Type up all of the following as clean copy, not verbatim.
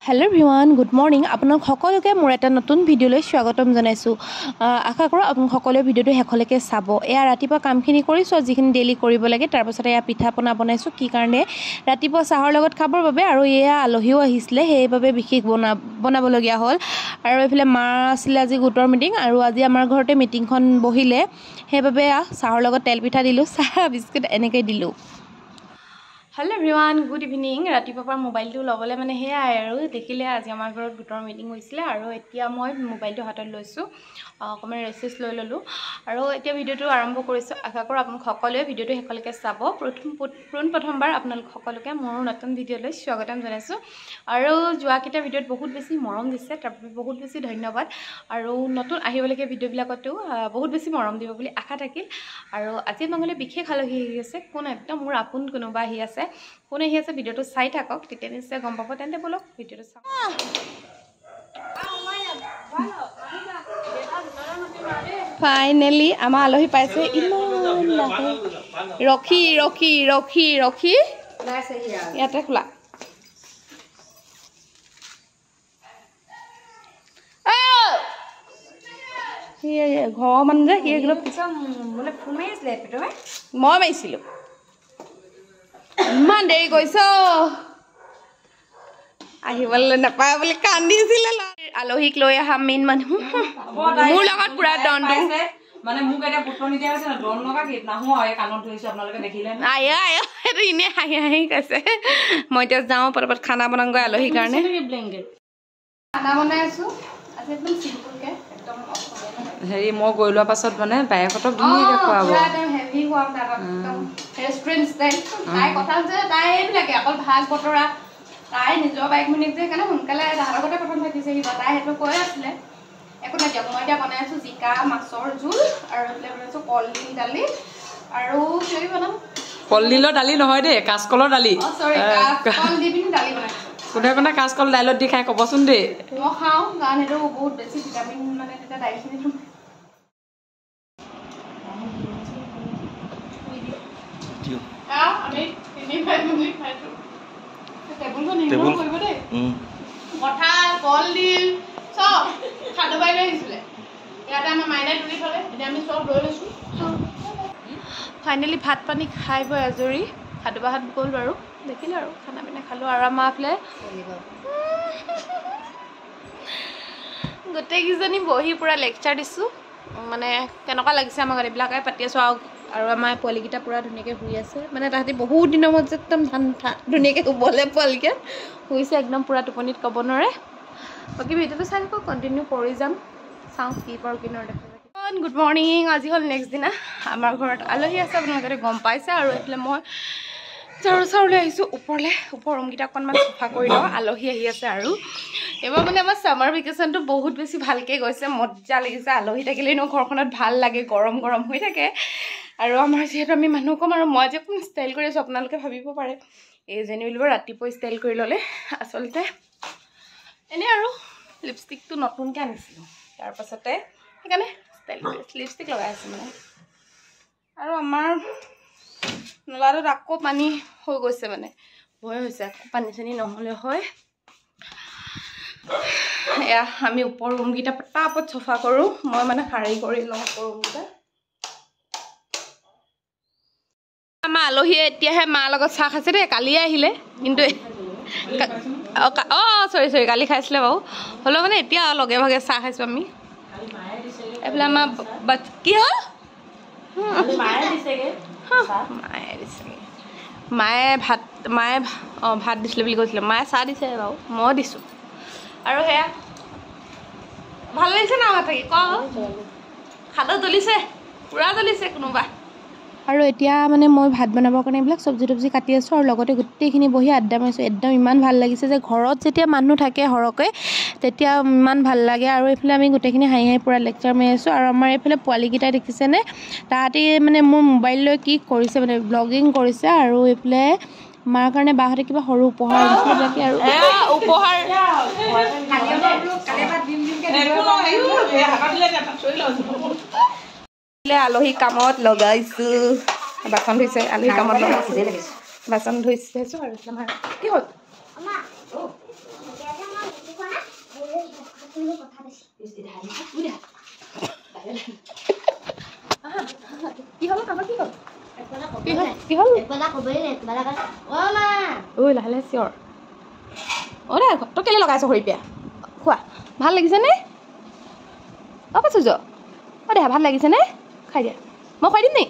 Hello everyone, good morning. আপোনাক সকলোকে মোৰ এটা নতুন ভিডিঅলৈ স্বাগতম জনাইছো। আশা কৰো আপোনাক সকলোৱে ভিডিঅটো হেকলৈকে চাব। এয়া ৰাতিপুৱা কামখিনি কৰিছো যিখিনি ডেইলি কৰিব লাগে তাৰ পাছতে এয়া পিঠা পনা বনাইছো কি কাৰণে ৰাতিপুৱা চাহৰ লগত খাবৰ বাবে আৰু এয়া আলহীও আহিছিলে সেইবাবে বিশেষ বনাবলগীয়া হ'ল আৰু এফালে মা আছিল আজি গোটৰ মিটিং আৰু আজি আমাৰ ঘৰতে মিটিংখন বহিলে সেইবাবে চাহৰ লগত তেল পিঠা দিলো চাহ বিস্কুট এনেকৈ দিলো। Hello everyone, good evening. ৰাতিপুৱাৰ মোবাইলটো লবলে মানে হেয়াই আৰু দেখিলে আজি আমাৰ ঘৰত গোটৰ মিটিং হৈছিল আৰু এতিয়া মই মোবাইলটো হাতত লৈছো অকমান ৰেসেস লৈ ললো আৰু এতিয়া ভিডিওটো আৰম্ভ কৰিছো। আশা কৰো আপোনালোক সকলোৱে ভিডিওটো হেকলৈকে চাব। প্ৰথমবাৰ আপোনালোক সকলোকে মোৰ নতুন ভিডিওলৈ স্বাগতম জনাইছো আৰু যোৱাকিটা ভিডিওত বহুত বেছি মৰম দিছে তাৰ বাবে বহুত বেছি ধন্যবাদ আৰু নতুন আহিবলৈকে ভিডিওবিলাকতো বহুত বেছি মৰম দিব বুলি আশা থাকিল আৰু আজি মংগলে বিশেষ আলহী আহি আছে কোন একদম মোৰ আপোন কোনোবা আহি আছে কোন আহি আছে ভিডিওটো চাই থাকক তেতিয়া নিশ্চয় গম পাব তেন্তে বলক ভিডিওটো চাও। ফাইনালি আমাৰ আলহী পাইছে ইমান লাহে ৰখি ইয়াতে খোলা ঘৰৰ মানুহ যে মানে মই মাৰিছিলো ইমান দেৰি কৈছ আহিবলৈ নাপায় বুলি কান্দিছিলে আলহীক লৈ আহা মেইন মানুহ মোৰ লগত পুৰা দণ্ডু মানে মোক এটা পুটনি দিয়া আছে না ডন লগা গীত নাহো এই কানত ধৰিছো আপোনালোকে দেখিলে আয়া এটো ইনে হাঁহি কৈছে মই এতিয়া যাও পৰপত খানা বনাংগৈ আলহীৰ কাৰণে খানা বনাই আছো আজি একদম সিম্পল কে একদম হেৰি মই গৈ লোৱা পাছত মানে বায়েকটক ধুনীয়াকৈ খুৱাব একদম হেভি খুৱাম একদম ৰেষ্টুৰেন্ট ষ্টাইল তাই কথা যে তাই এইবিলাকে অকল ভাগ বতৰা তাই নিজৰ বাইক মিনিট যে কাৰণে সোনকালে দাহাৰগতে প্ৰথম থাকিছে কি তাই হেতু কৈ আছিলে একো নাই মই এতিয়া বনাই আছো জিকা মাছৰ জোল আৰু এফালে বনাইছো কলডিল দালি আৰু কি বনাম কলডিলৰ দালি নহয় দে কাঁচকলৰ দালি সৰি কাঁচকল দি পিনি দালি বনাইছো কোনে কাঁচকল দাইলত দি খাই কবচোন দে মই খাও কাৰণ হেতু বহুত বেছি ভিটামিন মানে এটা দাইলখিনি আমি তিনি ভাই মিলি খাইছো টেবুলখন নিৰ্মাণ কৰিব দে কথা কলডিল সব খাদ্য বাইলে আহিছিলে ইয়াতে আমাৰ মাইনাই তুলি থলে এতিয়া আমি সব লৈ লৈছো ফাইনালি ভাত পানী খাই বৈ আজৰি খাদ্য ভাত গ'ল বাৰু দেখিলে আৰু খানা পিনা খালো আৰু আমাৰ আফলে গোটেইকেইজনী বহি পুৰা লেকচাৰ দিছো মানে কেনেকুৱা লাগিছে আমাৰ গাড়ীবিলাকে পাতি আছো আৰু আমাৰ পোৱালিকেইটা পুৰা ধুনীয়াকৈ শুই আছে মানে তাহাঁতি বহুত দিনৰ মূৰত একদম ধুনীয়াকৈ শুবলৈ পোৱালিকে শুইছে একদম পুৰা টোপনিত ক'ব নোৱাৰে বাকী ভিডিঅ'টো চাই থাকক কণ্টিনিউ কৰি যাম চাওঁ কি পাৰোঁ কি নোৱাৰো দেখা গুড মৰ্ণিং আজি হ'ল নেক্সট দিনা আমাৰ ঘৰত আলহী আছে আপোনালোকে গম পাইছে আৰু এইফালে মই চাউলৈ আহিছোঁ ওপৰলৈ ওপৰ ৰুমকেইটা অকণমান চাফা কৰি লওঁ আলহী আহি আছে আৰু এইবাৰ মানে আমাৰ ছামাৰ ভেকেশ্যনটো বহুত বেছি ভালকৈ গৈছে মজা লাগিছে আলহী থাকিলে এনেও ঘৰখনত ভাল লাগে গৰম গৰম হৈ থাকে আৰু আমাৰ যিহেতু আমি মানুহ কম আৰু মই যে কোন ষ্টাইল কৰি আছোঁ আপোনালোকে ভাবিব পাৰে এইজনী বুলিব ৰাতিপুৱা ষ্টাইল কৰি ল'লে আচলতে এনেই আৰু লিপষ্টিকটো নতুনকৈ আনিছিলোঁ তাৰপাছতে সেইকাৰণে ষ্টাইল কৰি লিপষ্টিক লগাই আছোঁ মানে আৰু আমাৰ নলাটোত আকৌ পানী হৈ গৈছে মানে ভয় হৈছে আকৌ পানী চানী নহ'লে হয় এয়া আমি ওপৰ ৰুমকেইটা পটাপট চফা কৰোঁ মই মানে শাৰী কৰি লওঁ ওপৰ ৰুমকেইটা আমাৰ আলহীয়ে এতিয়াহে মাৰ লগত চাহ খাইছে দেই কালিয়ে আহিলে কিন্তু চৰি কালি খাইছিলে বাৰু হ'লেও মানে এতিয়া লগে ভাগে চাহ খাইছোঁ আমি এইফালে আমাৰ কি হ'ল মায়ে দিছেগৈ মায়ে ভাত দিছিলে বুলি কৈছিলে মায়ে চাহ দিছে বাৰু মই দিছোঁ আৰু সেয়া ভাল লাগিছে না ভাত থাকি ক খাদত জ্বলিছে পুৰা জ্বলিছে কোনোবা আৰু এতিয়া মানে মই ভাত বনাবৰ কাৰণে এইবিলাক চব্জি কাটি আছোঁ আৰু লগতে গোটেইখিনি বহি আড্ডা মাৰিছোঁ একদম ইমান ভাল লাগিছে যে ঘৰত যেতিয়া মানুহ থাকে সৰহকৈ তেতিয়া ইমান ভাল লাগে আৰু এইফালে আমি গোটেইখিনি হাঁহি পুৰা লেকচাৰ মাৰি আছোঁ আৰু আমাৰ এইফালে পোৱালিকেইটাই দেখিছেনে তাহাঁতি মানে মোৰ মোবাইল লৈ কি কৰিছে মানে ব্লগিং কৰিছে আৰু এইফালে মাৰ কাৰণে বাহঁতে কিবা সৰু উপহাৰ দিছিলে বাকী আৰু উপহাৰ আলহী কামত লগাইছো বাচন ধুইছে আলহী কামত লগাইছে বাচন ধুইছে আৰু কি হ'ল কি হ'ল কাৰোবাৰ কি হ'ল কি হ'ল ঐ লাহে লাহে চিঞৰ অ' দে তই কেলৈ লগাইছ সৰিপীয়া খোৱা ভাল লাগিছেনে অ' পাইছোঁ অ' দে ভাল লাগিছেনে খাই দিয়া মই খুৱাই দিম নি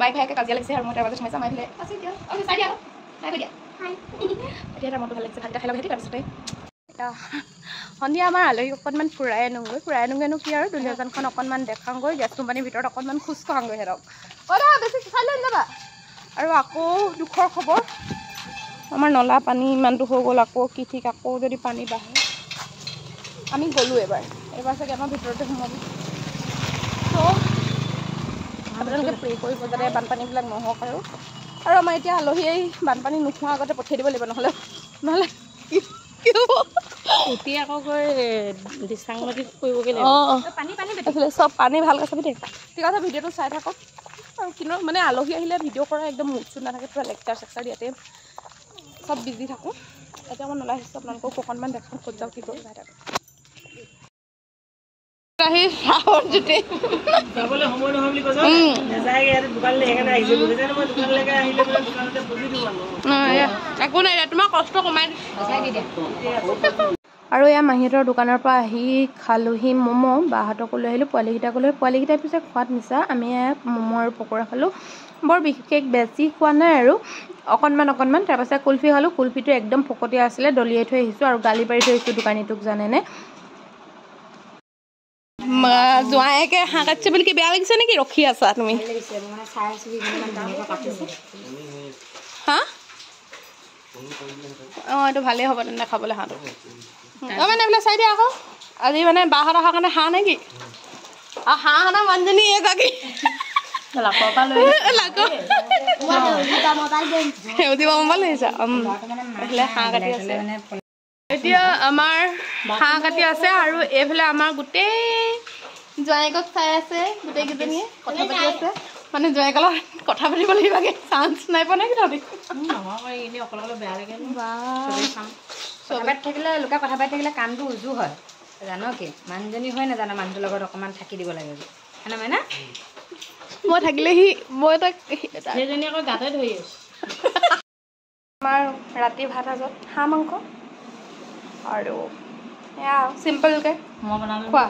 বাইক ভাইকে কাজিয়া লাগিছে আৰু মই তাৰ মাজত সোমাইছা মাৰি দিলে আছে এতিয়া চাই দিয়া খাই দিয়া এতিয়া তাৰ মনটো ভাল লাগিছে ভালকৈ খাই লগ তাৰপিছতে সন্ধিয়া আমাৰ আলহীক অকণমান ফুৰাই আনোগৈনো কি আৰু দুলীয়াজানখন অকণমান দেখাওঁগৈ গেছ কোম্পানীৰ ভিতৰত অকণমান খোজ কঢ়াওঁগৈ সিহঁতক বেছি খাই লৈ নাযাবা আৰু আকৌ দুখৰ খবৰ আমাৰ নলা পানী ইমানটো হৈ গ'ল আকৌ কি ঠিক আকৌ যদি পানী বাঢ়ে আমি গ'লোঁ এইবাৰ চাগে আমাৰ ভিতৰতে সোমাব ত' আপোনালোকে প্ৰে কৰিব যাতে বানপানীবিলাক নহওক আৰু আমাৰ এতিয়া আলহী বানপানী নোহোৱাৰ আগতে পঠিয়াই দিব লাগিব নহ'লে কি হ'ব উঠি আকৌ গৈ ডিষ্টাংগতিত কৰিবগৈ লাগিব পানী চব পানী ভালকৈ চাবি দেই ঠিক আছে ভিডিঅ'টো চাই থাকক আৰু কিন্তু মানে আলহী আহিলে ভিডিঅ' কৰা একদম মুড চুট নাথাকে পুৰা লেকচাৰ চেকচাৰ ইয়াতে চব বিজি থাকোঁ এতিয়া মই নলাই আহিছোঁ আপোনালোকক অকণমান দেখাওঁ ক'ত যাওঁ কি কৰোঁ চাই থাকক আহি চাহৰ জুতি যাবলৈ সময় নহয় বুলি কৈছে নেযায়গে ইয়াত দোকানলৈ সেইকাৰণে আহিছোঁ বুজিছানে মই দোকানলৈকে আহিলে মানে দোকানতে বুজি দিব একো নাই তোমাৰ কষ্ট কমাই আৰু এয়া মাহীহঁতৰ দোকানৰ পৰা আহি খালোঁহি ম'ম' বাহঁতকো লৈ আহিলোঁ পোৱালীকেইটাকো লৈ পোৱালীকেইটাই পিছে খোৱাত মিছা আমি ম'ম' আৰু পকৰা খালোঁ বৰ বিশেষ বেছি খোৱা নাই আৰু অকণমান তাৰপাছত কুলফি খালোঁ কুলফিটো একদম ফকতীয়া আছিলে দলিয়াই থৈ আহিছোঁ আৰু গালি পাৰি থৈ আহিছোঁ দোকানীটোক জানেনে জোঁৱায়েকে হাঁহ কাটিছে বুলি কি বেয়া লাগিছে নেকি ৰখি আছা তুমি হা অঁ এইটো ভালেই হ'ব তেন্তে খাবলৈ হাঁহটো মানে এইবিলাক চাই দিয়া আকৌ আজি মানে বাহঁত অহাৰ কাৰণে হাঁহ নেকি আৰু হাঁহ অনা মানুহজনী এগৰাকী সেউজীয়া মোবাইল লৈছা এইফালে হাঁহ কাটি আছে এতিয়া আমাৰ হাঁহ কাটি আছে আৰু এইফালে আমাৰ গোটেই জোঁৱায়েকক চাই আছে গোটেইকেইজনীয়ে কথা পাতি আছে মানে জোঁৱায়েকৰ কথা পাতিব লাগিবাগে চান্স নাই পোৱা নাই কি অকলে বেয়া লাগে থাকিলে লোকে কথা পাতি থাকিলে কামটো উজু হয় জানো কি মানুহজনী হয় নাজানো মানুহটোৰ লগত অকণমান থাকি দিব লাগে হয়নে মানে মই থাকিলেহি মই তাক সেইজনী আকৌ গাতে ধৰি আছো আমাৰ ৰাতি ভাত সাজত হাঁহ মাংস আৰু এয়া চিম্পলকৈ মই বনালোঁ খোৱা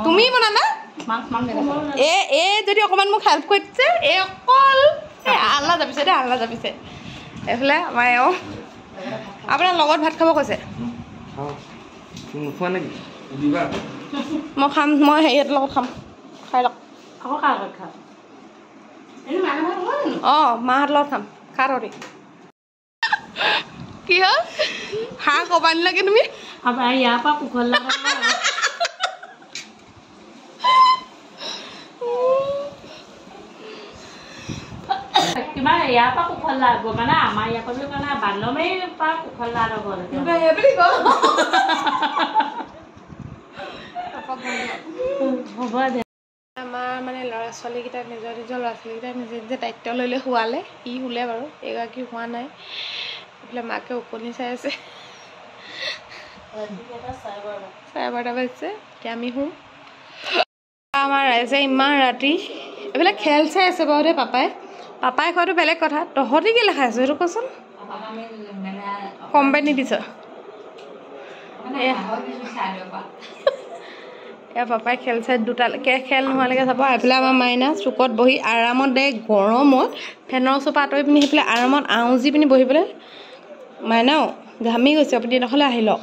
তুমি বনালা যদি অকণমান মোক হেল্প কৰি দিছে অকল আল্লা যাবিছে দেই আল্লা যাবিছে এইফালে আমাৰ এওঁ আপোনাৰ লগত ভাত খাব কৈছে মই খাম মই হেৰিহঁতৰ লগত খাম খাই লওক আকৌ কাৰ লগত খাওঁ অঁ মাহঁতৰ লগত খাম খা তহঁতি কি হ'ল হাঁহ ক'বা নিলাগে তুমি ইয়াৰ পৰা কুখলা কিবা ইয়াৰ পৰা কুখলা মানে আমাৰ ইয়াৰ পৰা মানে বান্দমেৰ পৰা কুখলা হ'ব দে আমাৰ মানে ল'ৰা ছোৱালীকেইটাক নিজৰ ল'ৰা ছোৱালীকেইটাক নিজে দায়িত্ব লৈ শোৱালে ই শুলে বাৰু এগৰাকী হোৱা নাই এইফালে মাকে ওকণি চাই আছে 12:30 বাজিছে এতিয়া আমি শুম আমাৰ ৰাইজে ইমান ৰাতি এইফালে খেল চাই আছে বাৰু দেই পাপাই খোৱাটো বেলেগ কথা তহঁতি কি লেখাই আছো সেইটো কচোন কোম্পানী দিছ এয়া পাপাই খেল চাই দুটালৈকে খেল নোহোৱালৈকে চাব এইফালে আমাৰ মাইনা চুকত বহি আৰামত দে গৰমত ফেনৰ ওচৰৰ পৰা আঁতৰি পিনি সেইফালে আৰামত আউজি পিনি বহিবলৈ মাইনাও ঘামি গৈছে আপুনি নহ'লে আহি লওক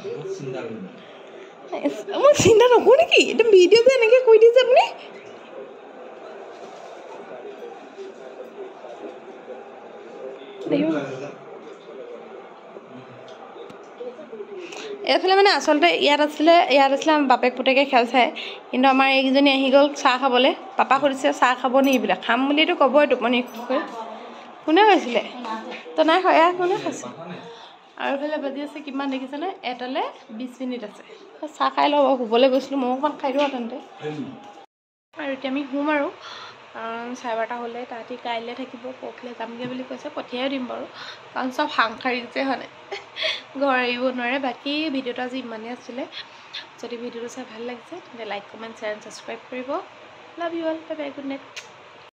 মই চিন্তা নকৰোঁ নেকি একদম ভিডিঅ' যে এনেকৈ কৈ দিছে আপুনি এইফালে মানে আচলতে ইয়াত আছিলে আমাৰ বাপেক পুতেকে খেল চাই কিন্তু আমাৰ এইকেইজনী আহি গ'ল চাহ খাবলৈ পাপা সুধিছে চাহ খাব নি এইবিলাক খাম বুলিতো ক'বই টোপনি কোনে কৈছিলে তো নাই হয় কোনে খাইছে আৰু এইফালে বাজি আছে কিমান দেখিছেনে এটালৈ 20 মিনিট আছে চাহ খাই লওঁ শুবলৈ গৈছিলোঁ মই অকণমান খাই দিওঁ তেন্তে আৰু এতিয়া আমি শুম আৰু চাৰে 12টা হ'লে তাহাঁতি কাইলৈ থাকিব পৰহিলৈ যামগৈ বুলি কৈছে পঠিয়াই দিম বাৰু কাৰণ চব সাংসাৰিক যে হয় ঘৰ এৰিব নোৱাৰে বাকী ভিডিঅ'টো আজি ইমানেই আছিলে যদি ভিডিঅ'টো চাই ভাল লাগিছে তেন্তে like comment share and subscribe কৰিব love you all bye bye good night